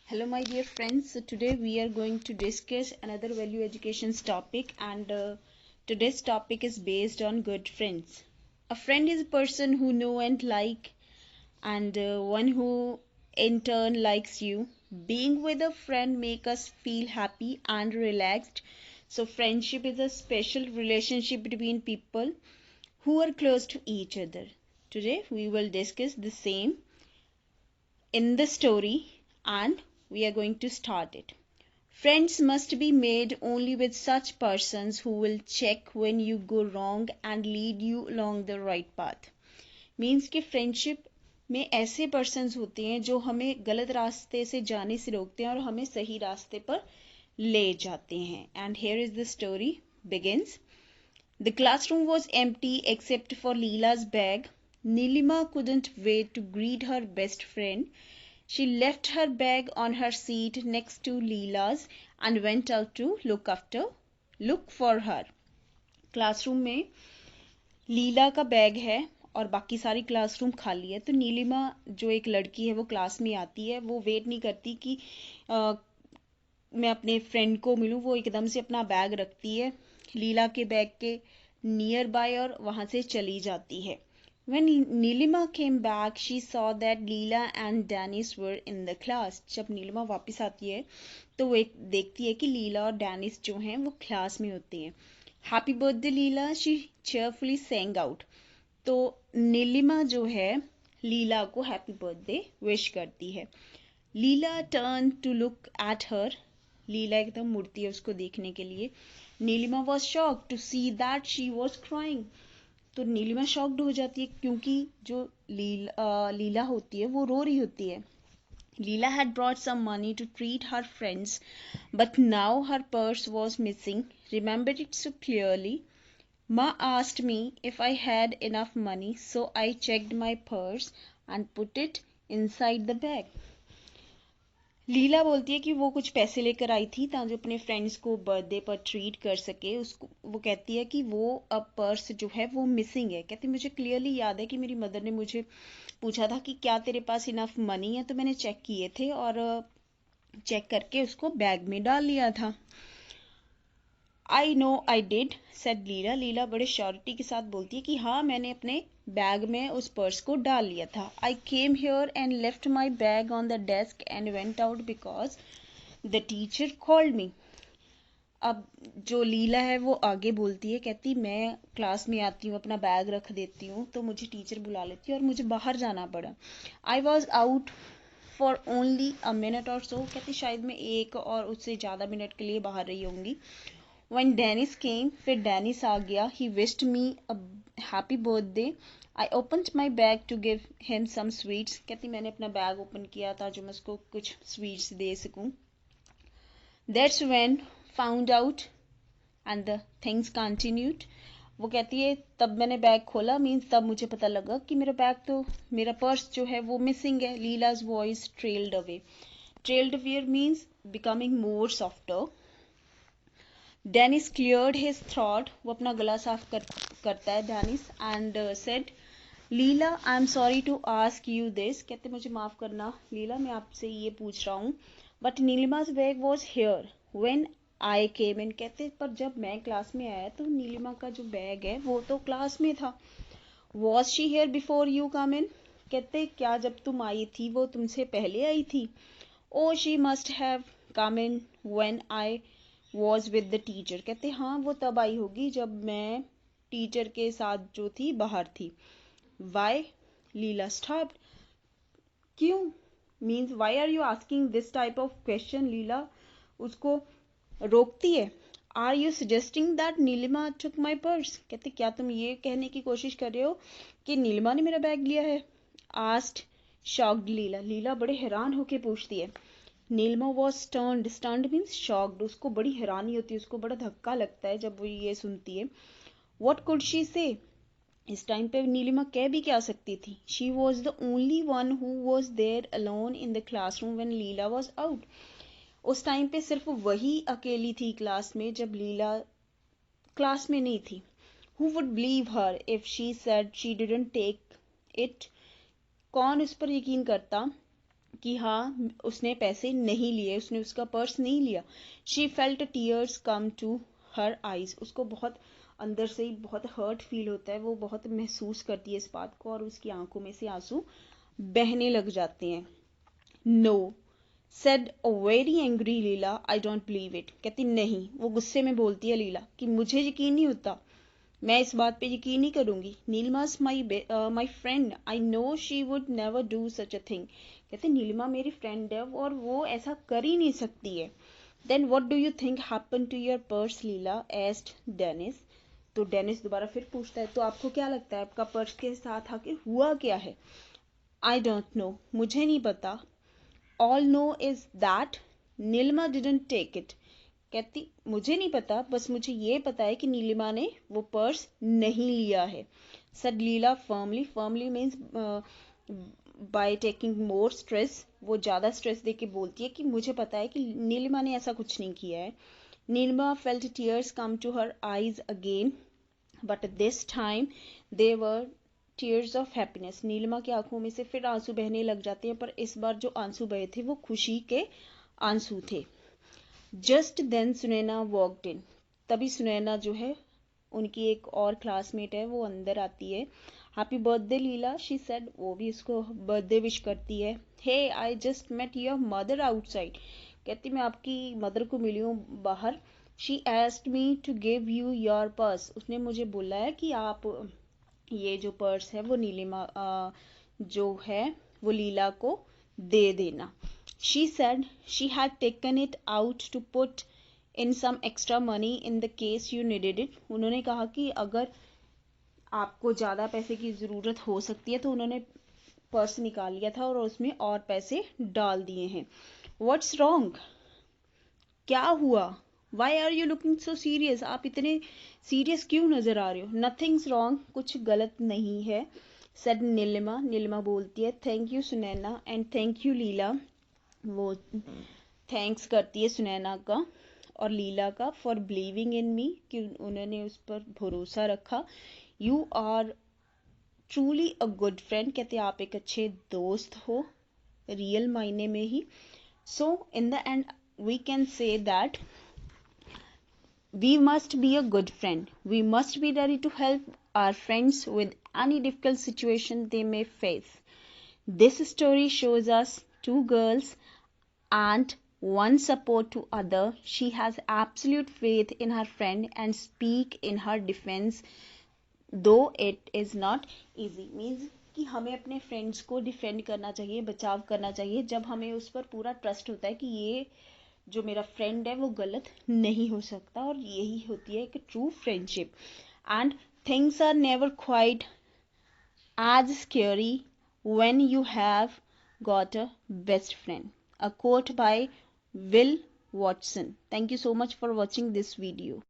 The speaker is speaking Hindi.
Hello, my dear friends. So today we are going to discuss another value education topic, and today's topic is based on good friends. A friend is a person who know and like, and one who in turn likes you. Being with a friend make us feel happy and relaxed. So friendship is a special relationship between people who are close to each other. Today we will discuss the same in the story, and we are going to start it. Friends must be made only with such persons who will check when you go wrong and lead you along the right path. Means कि फ्रेंडशिप में ऐसे पर्सन्स होते हैं जो हमें गलत रास्ते से जाने से रोकते हैं और हमें सही रास्ते पर ले जाते हैं. And here is the story begins. The classroom was empty except for Leela's bag. Nilima couldn't wait to greet her best friend. She left her bag on her seat next to Leela's and went out to look for her. Classroom में लीला का बैग है और बाकी सारी क्लासरूम खाली है. तो नीलिमा जो एक लड़की है वो क्लास में आती है. वो वेट नहीं करती कि मैं अपने फ्रेंड को मिलूं. वो एकदम से अपना बैग रखती है लीला के बैग के नियर बाय और वहां से चली जाती है. When Nilima came back, she saw that Leela and Dennis were in the class. जब नीलिमा वापस आती है तो वो एक देखती है कि लीला और डेनिस जो हैं वो क्लास में होते हैं. Happy birthday Leela, she cheerfully sang out. तो नीलिमा जो है लीला को हैप्पी बर्थडे विश करती है. Leela turn to look at her. Leela एकदम मुड़ती है उसको देखने के लिए. Neelima was shocked to see that she was crying. तो नीलिमा शॉक्ड हो जाती है क्योंकि जो लीला होती है वो रो रही होती है. लीला had brought some money to treat her friends, but now her purse was missing. Remembered it so clearly. Ma asked me if I had enough money, so I checked my purse and put it inside the bag. लीला बोलती है कि वो कुछ पैसे लेकर आई थी ताकि अपने फ्रेंड्स को बर्थडे पर ट्रीट कर सके. उसको वो कहती है कि वो अब पर्स जो है वो मिसिंग है. कहती मुझे क्लियरली याद है कि मेरी मदर ने मुझे पूछा था कि क्या तेरे पास इनफ मनी है, तो मैंने चेक किए थे और चेक करके उसको बैग में डाल लिया था. I know I did said Leela. Leela बड़े श्योरिटी के साथ बोलती है कि हाँ मैंने अपने बैग में उस पर्स को डाल लिया था. I came here and left my bag on the desk and went out because the teacher called me. अब जो लीला है वो आगे बोलती है, कहती मैं क्लास में आती हूँ, अपना बैग रख देती हूँ, तो मुझे टीचर बुला लेती है और मुझे बाहर जाना पड़ा. I was out for only a minute और सो. कहती शायद मैं एक और उससे ज़्यादा मिनट के लिए बाहर रही होंगी. When Dennis came, फिर डेनिस आ गया. He wished me a happy birthday. I opened my bag to give him some sweets. कहती मैंने अपना बैग ओपन किया था जो मैं उसको कुछ स्वीट्स दे सकूं. That's when found out and the things continued. वो कहती है तब मैंने बैग खोला, मीन्स तब मुझे पता लगा कि मेरा पर्स जो है वो मिसिंग है. लीला's voice trailed away. Trailed away means becoming more softer. Dennis cleared his throat. वो अपना गला साफ करता है Dennis. And said Leela I am sorry to ask you this. कहते मुझे माफ करना लीला, मैं आपसे ये पूछ रहा हूँ. But Neelima's bag was here when I came in. कहते पर जब मैं क्लास में आया तो नीलिमा का जो बैग है वो तो क्लास में था. Was she here before you come in. कहते क्या जब तुम आई थी वो तुमसे पहले आई थी. Oh she must have come in when I was with the teacher. कहते हाँ वो तब आई होगी जब मैं टीचर के साथ जो थी बाहर थी. Why Leela stopped. क्यों means why are you asking this type of question. Leela उसको रोकती है. Are you suggesting that Neelima took my purse. कहते क्या तुम ये कहने की कोशिश कर रहे हो कि नीलिमा ने मेरा बैग लिया है. आस्क्ड शॉक्ड लीला. लीला बड़े हैरान होके पूछती है. Neelima was stunned. Stunned means shocked. उसको बड़ी हैरानी होती है, उसको बड़ा धक्का लगता है जब वो ये सुनती है. वॉट कुड शी से. इस टाइम पे नीलिमा कह भी क्या सकती थी. She was the only one who was there alone in the classroom when Leela was out. उस टाइम पे सिर्फ वही अकेली थी क्लास में जब लीला क्लास में नहीं थी. Who would believe her if she said she didn't take it. कौन उस पर यकीन करता कि हाँ उसने पैसे नहीं लिए, उसने उसका पर्स नहीं लिया। She felt tears come to her eyes, उसको बहुत अंदर से ही बहुत हर्ट फील होता है, वो बहुत महसूस करती है इस बात को और उसकी आंखों में से आंसू बहने लग जाते हैं। No said a very angry Leela, I don't believe it, कहती नहीं, वो गुस्से में बोलती है लीला कि मुझे यकीन नहीं होता, मैं इस बात पे यकीन नहीं करूंगी। Neelima's my friend, I know she would never do such a thing, कहते नीलिमा मेरी फ्रेंड है और वो ऐसा कर ही नहीं सकती है। Then what do you think happen to your purse Leela, asked Dennis. तो डेनिस दोबारा फिर पूछता है तो आपको क्या लगता है आपका पर्स के साथ आके हुआ क्या है। आई डोंट नो, मुझे नहीं पता। All no is that Nilima didn't take it, कहती मुझे नहीं पता, बस मुझे ये पता है कि नीलिमा ने वो पर्स नहीं लिया है। Said Leela firmly, firmly means by taking more stress, वो ज़्यादा स्ट्रेस दे के बोलती है कि मुझे पता है कि नीलिमा ने ऐसा कुछ नहीं किया है। Nilima felt tears come to her eyes again, but this time they were tears of happiness, Nilima की आंखों में से फिर आंसू बहने लग जाते हैं, पर इस बार जो आंसू बहे थे वो खुशी के आंसू थे। Just then Sunaina walked in, तभी सुनैना जो है उनकी एक और क्लासमेट है वो अंदर आती है। Happy birthday Leela, she said, वो भी उसको बर्थडे विश करती है। Hey I just met your mother outside, कहती मैं आपकी मदर को मिली हूँ बाहर। She asked me to give you your purse, उसने मुझे बोला है कि आप ये जो पर्स है वो नीलिमा जो है वो लीला को दे देना। She said she had taken it out to put in some extra money in the case you needed it, उन्होंने कहा कि अगर आपको ज़्यादा पैसे की ज़रूरत हो सकती है तो उन्होंने पर्स निकाल लिया था और उसमें और पैसे डाल दिए हैं। व्हाट्स रॉन्ग, क्या हुआ। Why are you looking so serious, आप इतने सीरियस क्यों नजर आ रहे हो। नथिंग्स रॉन्ग, कुछ गलत नहीं है। सेड नीलिमा, नीलिमा बोलती है thank you Sunaina and thank you Leela, वो थैंक्स करती है सुनैना का और लीला का फॉर बिलीविंग इन मी, कि उन्होंने उस पर भरोसा रखा। You are truly a good friend, कहते आप एक अच्छे दोस्त हो रियल मायने में ही। So in the end we can say that we must be a good friend. We must be ready to help our friends with any difficult situation they may face. This story shows us two girls and one support to other. She has absolute faith in her friend and speak in her defense, though it is not easy. Means कि हमें अपने फ्रेंड्स को डिफेंड करना चाहिए, बचाव करना चाहिए, जब हमें उस पर पूरा ट्रस्ट होता है कि ये जो मेरा फ्रेंड है वो गलत नहीं हो सकता, और यही होती है एक true friendship. And things are never quite as scary when you have got a best friend, a quote by Will Watson. Thank you so much for watching this video.